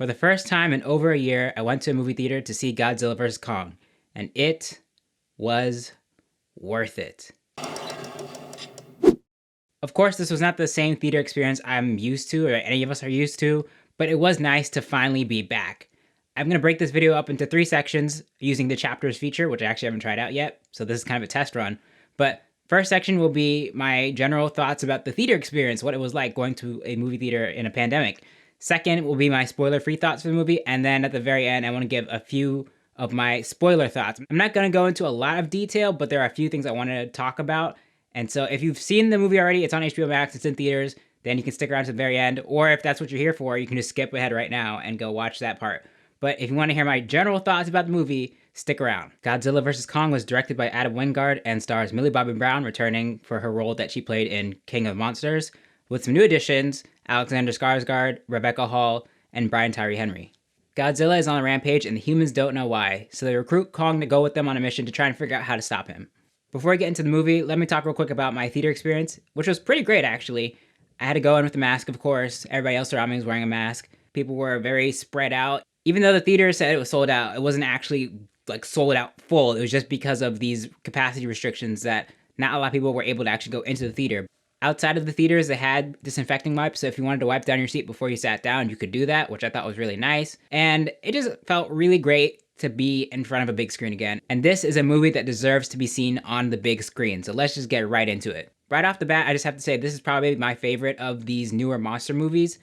For the first time in over a year, I went to a movie theater to see Godzilla vs. Kong, and it was worth it. Of course, this was not the same theater experience I'm used to, or any of us are used to, but it was nice to finally be back. I'm going to break this video up into 3 sections using the chapters feature, which I actually haven't tried out yet, so this is kind of a test run. But first section will be my general thoughts about the theater experience, what it was like going to a movie theater in a pandemic. Second will be my spoiler-free thoughts for the movie, and then at the very end, I want to give a few of my spoiler thoughts. I'm not going to go into a lot of detail, but there are a few things I want to talk about. And so if you've seen the movie already, it's on HBO Max, it's in theaters, then you can stick around to the very end. Or if that's what you're here for, you can just skip ahead right now and go watch that part. But if you want to hear my general thoughts about the movie, stick around. Godzilla vs. Kong was directed by Adam Wingard and stars Millie Bobby Brown returning for her role that she played in King of Monsters, with some new additions, Alexander Skarsgård, Rebecca Hall, and Brian Tyree Henry. Godzilla is on a rampage and the humans don't know why, so they recruit Kong to go with them on a mission to try and figure out how to stop him. Before I get into the movie, let me talk real quick about my theater experience, which was pretty great actually. I had to go in with a mask, of course. Everybody else around me was wearing a mask. People were very spread out. Even though the theater said it was sold out, it wasn't actually like sold out full. It was just because of these capacity restrictions that not a lot of people were able to actually go into the theater. Outside of the theaters, they had disinfecting wipes, so if you wanted to wipe down your seat before you sat down, you could do that, which I thought was really nice. And it just felt really great to be in front of a big screen again. And this is a movie that deserves to be seen on the big screen, so let's just get right into it. Right off the bat, I just have to say this is probably my favorite of these newer monster movies.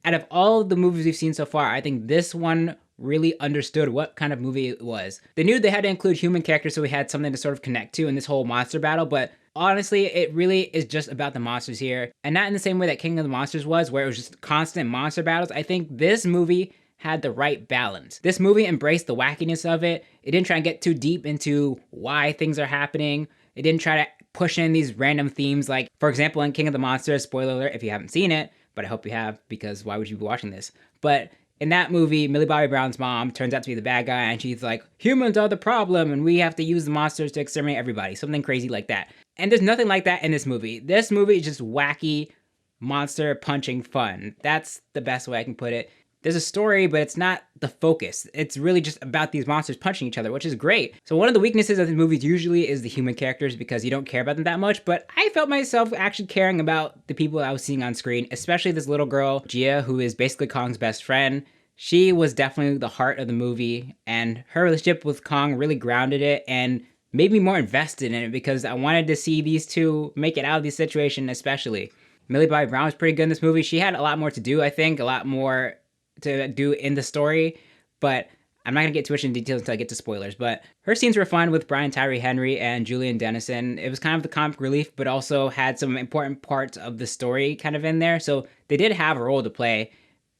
Out of all of the movies we've seen so far, I think this one really understood what kind of movie it was. They knew they had to include human characters so we had something to sort of connect to in this whole monster battle, but honestly, it really is just about the monsters here. And not in the same way that King of the Monsters was, where it was just constant monster battles. I think this movie had the right balance. This movie embraced the wackiness of it. It didn't try and get too deep into why things are happening. It didn't try to push in these random themes like, for example, in King of the Monsters, spoiler alert if you haven't seen it, but I hope you have because why would you be watching this? But in that movie, Millie Bobby Brown's mom turns out to be the bad guy and she's like, humans are the problem and we have to use the monsters to exterminate everybody. Something crazy like that. And there's nothing like that in this movie. This movie is just wacky, monster punching fun. That's the best way I can put it. There's a story, but it's not the focus. It's really just about these monsters punching each other, which is great. So one of the weaknesses of the movies usually is the human characters because you don't care about them that much, but I felt myself actually caring about the people I was seeing on screen, especially this little girl, Gia, who is basically Kong's best friend. She was definitely the heart of the movie, and her relationship with Kong really grounded it and made me more invested in it because I wanted to see these two make it out of this situation especially. Millie Bobby Brown was pretty good in this movie. She had a lot more to do, I think, a lot more to do in the story, but I'm not gonna get too much in details until I get to spoilers, but her scenes were fun with Brian Tyree Henry and Julian Dennison. It was kind of the comic relief, but also had some important parts of the story kind of in there, so they did have a role to play.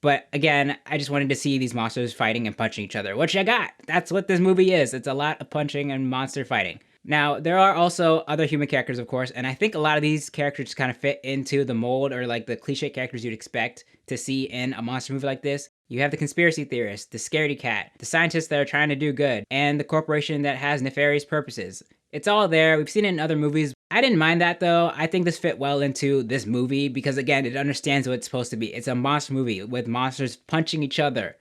But again, I just wanted to see these monsters fighting and punching each other, which I got. That's what this movie is. It's a lot of punching and monster fighting. Now, there are also other human characters, of course, and I think a lot of these characters just kind of fit into the mold or like the cliche characters you'd expect to see in a monster movie like this. You have the conspiracy theorist, the scaredy cat, the scientists that are trying to do good, and the corporation that has nefarious purposes. It's all there. We've seen it in other movies. I didn't mind that though. I think this fit well into this movie because again, it understands what it's supposed to be. It's a monster movie with monsters punching each other.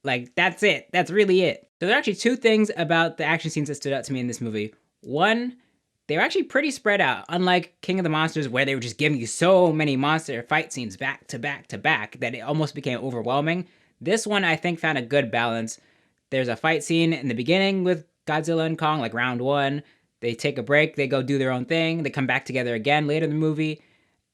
Like, that's it. That's really it. So there are actually 2 things about the action scenes that stood out to me in this movie. One, they were actually pretty spread out, unlike King of the Monsters where they were just giving you so many monster fight scenes back to back to back that it almost became overwhelming. This one I think found a good balance. There's a fight scene in the beginning with Godzilla and Kong, like round 1. They take a break, they go do their own thing, they come back together again later in the movie.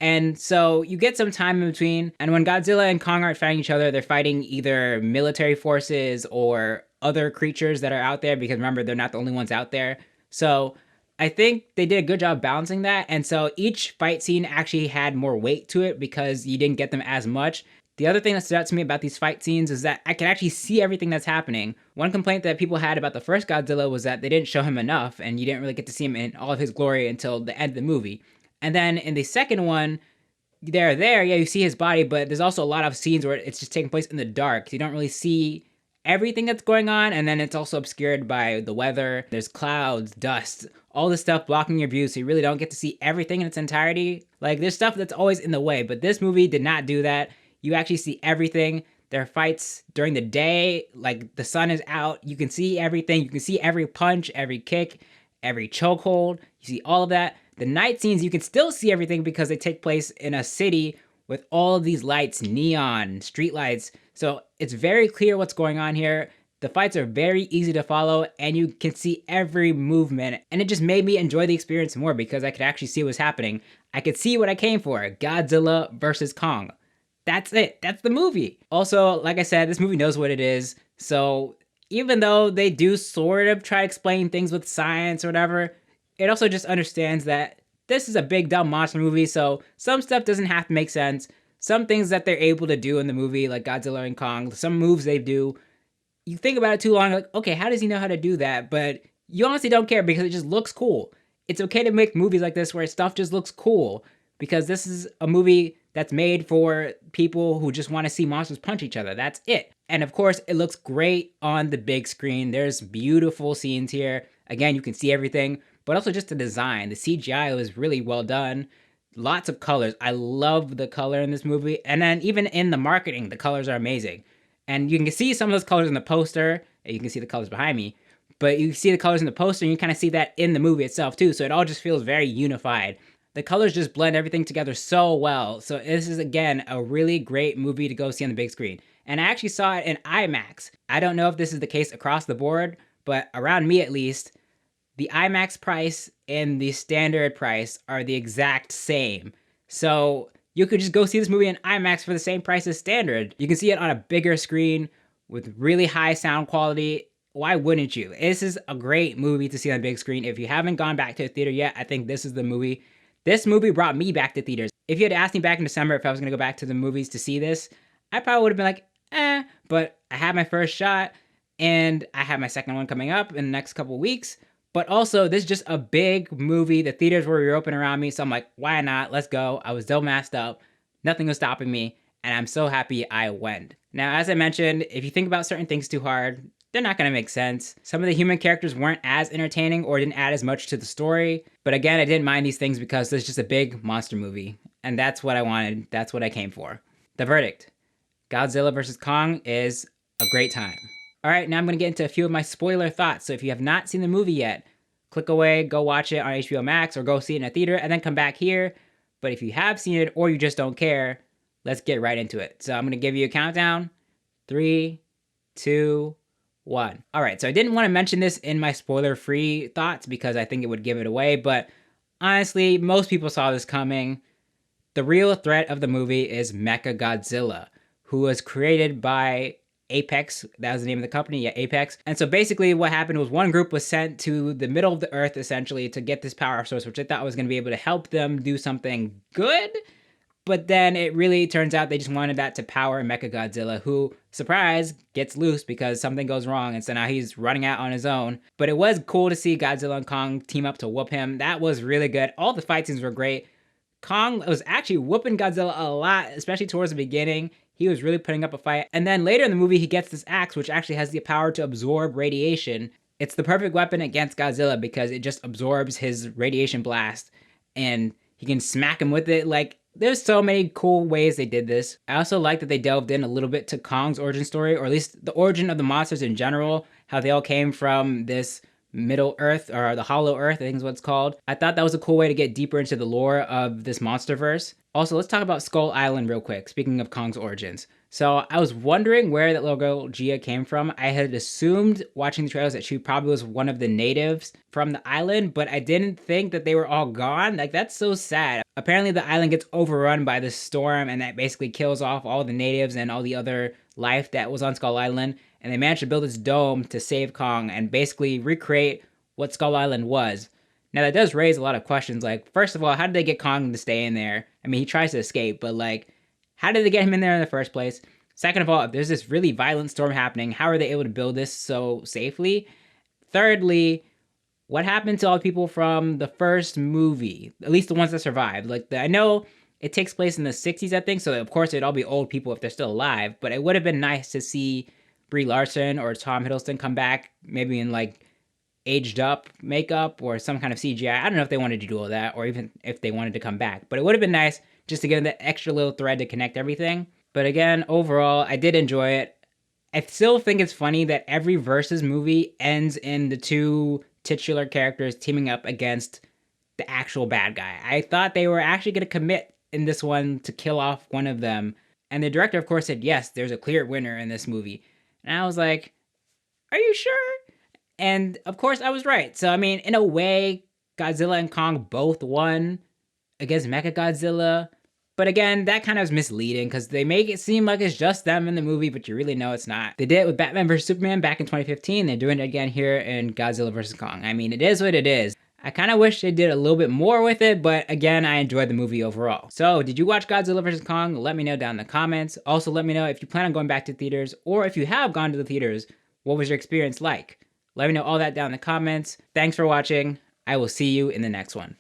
And so you get some time in between, and when Godzilla and Kong aren't fighting each other, they're fighting either military forces or other creatures that are out there, because remember, they're not the only ones out there. So I think they did a good job balancing that, and so each fight scene actually had more weight to it because you didn't get them as much. The other thing that stood out to me about these fight scenes is that I can actually see everything that's happening. One complaint that people had about the first Godzilla was that they didn't show him enough, and you didn't really get to see him in all of his glory until the end of the movie. And then in the second one, yeah, you see his body, but there's also a lot of scenes where it's just taking place in the dark. So you don't really see everything that's going on, and then it's also obscured by the weather. There's clouds, dust, all this stuff blocking your view, so you really don't get to see everything in its entirety. Like, there's stuff that's always in the way, but this movie did not do that. You actually see everything. There are fights during the day, like the sun is out. You can see everything. You can see every punch, every kick, every chokehold. You see all of that. The night scenes, you can still see everything because they take place in a city with all of these lights, neon, street lights. So it's very clear what's going on here. The fights are very easy to follow and you can see every movement. And it just made me enjoy the experience more because I could actually see what's happening. I could see what I came for, Godzilla versus Kong. That's it. That's the movie. Also, like I said, this movie knows what it is. So even though they do sort of try to explain things with science or whatever, it also just understands that this is a big dumb monster movie, so some stuff doesn't have to make sense. Some things that they're able to do in the movie, like Godzilla and Kong, some moves they do, you think about it too long, like, okay, how does he know how to do that? But you honestly don't care because it just looks cool. It's okay to make movies like this where stuff just looks cool because this is a movie that's made for people who just want to see monsters punch each other. That's it. And of course, it looks great on the big screen. There's beautiful scenes here. Again, you can see everything, but also just the design. The CGI was really well done. Lots of colors. I love the color in this movie. And then even in the marketing, the colors are amazing. And you can see some of those colors in the poster. You can see the colors behind me. But you see the colors in the poster and you kind of see that in the movie itself too. So it all just feels very unified. The colors just blend everything together so well. So this is, again, a really great movie to go see on the big screen. And I actually saw it in IMAX. I don't know if this is the case across the board, but around me at least, the IMAX price and the standard price are the exact same. So you could just go see this movie in IMAX for the same price as standard. You can see it on a bigger screen with really high sound quality. Why wouldn't you? This is a great movie to see on the big screen. If you haven't gone back to the theater yet, I think this is the movie. This movie brought me back to theaters. If you had asked me back in December if I was gonna go back to the movies to see this, I probably would have been like, but I had my first shot and I have my second one coming up in the next couple weeks. But also, this is just a big movie. The theaters were reopened around me, so I'm like, why not? Let's go. I was still masked up. Nothing was stopping me, and I'm so happy I went. Now, as I mentioned, if you think about certain things too hard, they're not gonna make sense. Some of the human characters weren't as entertaining or didn't add as much to the story. But again, I didn't mind these things because this is just a big monster movie. And that's what I wanted. That's what I came for. The verdict. Godzilla vs. Kong is a great time. All right, now I'm going to get into a few of my spoiler thoughts. So if you have not seen the movie yet, click away, go watch it on HBO Max or go see it in a theater and then come back here. But if you have seen it or you just don't care, let's get right into it. So I'm going to give you a countdown. 3, 2, 1. All right, so I didn't want to mention this in my spoiler-free thoughts because I think it would give it away, but honestly, most people saw this coming. The real threat of the movie is Mechagodzilla, who was created by Apex. That was the name of the company, yeah, Apex. And so basically what happened was one group was sent to the middle of the earth, essentially, to get this power source, which I thought was going to be able to help them do something good. But then it really turns out they just wanted that to power Mechagodzilla, who, surprise, gets loose because something goes wrong, and so now he's running out on his own. But it was cool to see Godzilla and Kong team up to whoop him. That was really good. All the fight scenes were great. Kong was actually whooping Godzilla a lot, especially towards the beginning. He was really putting up a fight. And then later in the movie, he gets this axe, which actually has the power to absorb radiation. It's the perfect weapon against Godzilla because it just absorbs his radiation blast, and he can smack him with it. Like, there's so many cool ways they did this. I also like that they delved in a little bit to Kong's origin story, or at least the origin of the monsters in general, how they all came from this Middle Earth, or the Hollow Earth, I think is what it's called. I thought that was a cool way to get deeper into the lore of this monsterverse. Also, let's talk about Skull Island real quick, speaking of Kong's origins. So I was wondering where that little girl Gia came from. I had assumed watching the trailers that she probably was one of the natives from the island, but I didn't think that they were all gone. Like, that's so sad. Apparently the island gets overrun by this storm and that basically kills off all the natives and all the other life that was on Skull Island. And they managed to build this dome to save Kong and basically recreate what Skull Island was. Now that does raise a lot of questions, like, first of all, how did they get Kong to stay in there? I mean, he tries to escape, but like, how did they get him in there in the first place? Second of all, if there's this really violent storm happening, how are they able to build this so safely? Thirdly, what happened to all the people from the first movie? At least the ones that survived. Like, I know it takes place in the 60s, I think, so of course it'd all be old people if they're still alive, but it would have been nice to see Brie Larson or Tom Hiddleston come back, maybe in like aged up makeup or some kind of CGI. I don't know if they wanted to do all that or even if they wanted to come back, but it would have been nice just to give them that extra little thread to connect everything. But again, overall, I did enjoy it. I still think it's funny that every Versus movie ends in the two titular characters teaming up against the actual bad guy. I thought they were actually going to commit in this one to kill off one of them. And the director, of course, said, yes, there's a clear winner in this movie. And I was like, are you sure? And of course, I was right. So, I mean, in a way, Godzilla and Kong both won against Mechagodzilla. But again, that kind of is misleading because they make it seem like it's just them in the movie, but you really know it's not. They did it with Batman vs. Superman back in 2015. They're doing it again here in Godzilla vs. Kong. I mean, it is what it is. I kind of wish they did a little bit more with it, but again, I enjoyed the movie overall. So, did you watch Godzilla vs. Kong? Let me know down in the comments. Also, let me know if you plan on going back to theaters, or if you have gone to the theaters, what was your experience like? Let me know all that down in the comments. Thanks for watching. I will see you in the next one.